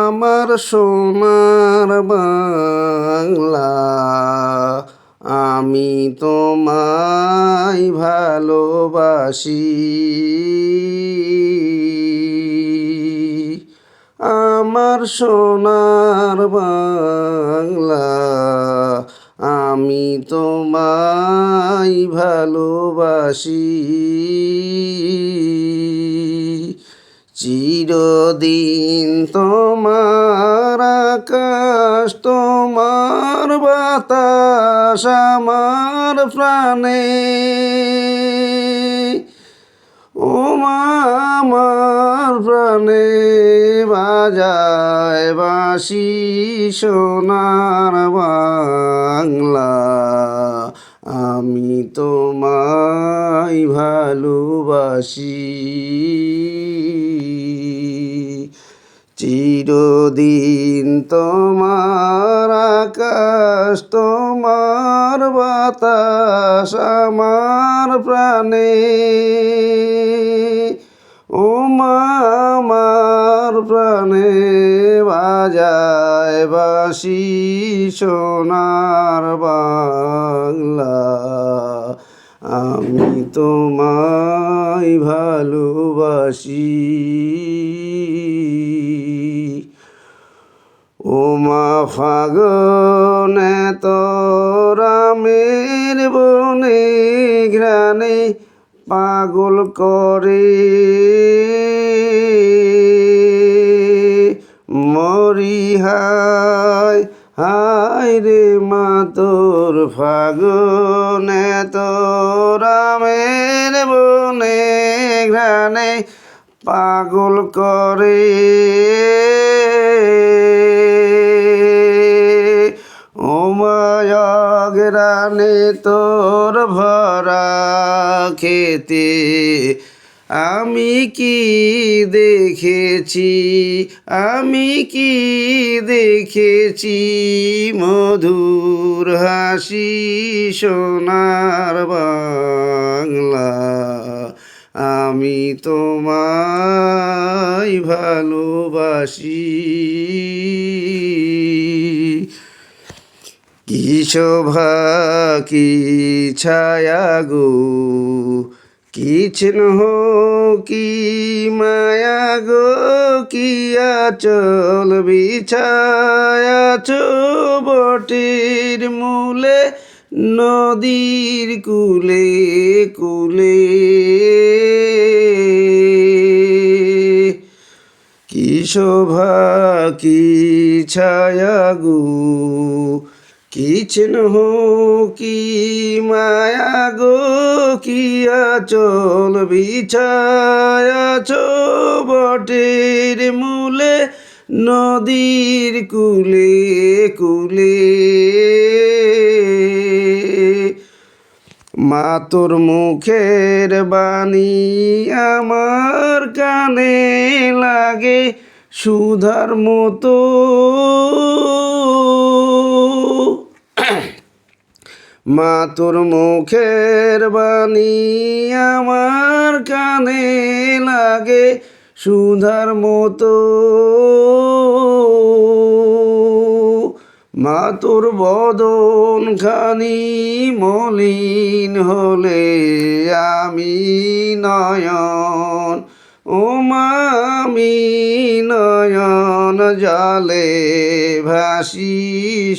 আমার সোনার বাংলা, আমি তোমায় ভালোবাসি। আমার সোনার বাংলা, আমি তোমায় ভালোবাসি। চিরদিন তোমার আকাশ, তোমার বাতাস আমার প্রাণে। ও মা, আমার প্রাণে বাজায় বাঁশি সোনার বাংলা, আমি তোমায় ভালোবাসি। চিরদিন তোমার আকাশ, তোমার বাতাস আমার প্রাণে। ও মা, আমার প্রাণে বাজায় বাঁশি সোনার বাংলা, আমি তোমায় ভালোবাসি। ও মা ফাগুনে তোরামের বনে ঘ্রাণে পাগল করে। মরি হায় হায় রে মা তোর ফাগুনে তোরামের বনে ঘ্রাণে পাগল করে। ও মায়া গ্রানে তোর ভরা খেতে আমি কি দেখেছি, আমি কি দেখেছি মধুর হাসি সোনার বাংলা, আমি তোমায় ভালোবাসি। কি শোভা কি ছায়া গো, কি চিহ্ন কি মায়া গো, কি আঁচল বিছায়াছ বটের মূলে নদীর কূলে কূলে। কি শোভা কি ছায়া গো, কি চিহ্ন কি মায়া গো, কি আঁচল বিছায়াছ বটের মূলে নদীর কূলে কূলে। মা তোর মুখের বাণী আমার কানে লাগে সুধার মতো। মা তোর মুখের বাণী আমার কানে লাগে সুধার মতো। মা তোর বদন খানি মলিন হলে আমি নয়ন, ও মা আমি নয়ন জলে ভাসি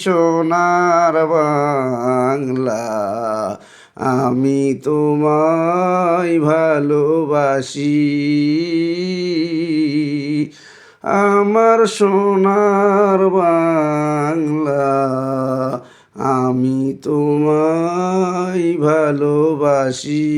সোনার বাংলা, আমি তোমায় ভালোবাসি। আমার সোনার বাংলা, আমি তোমায় ভালোবাসি।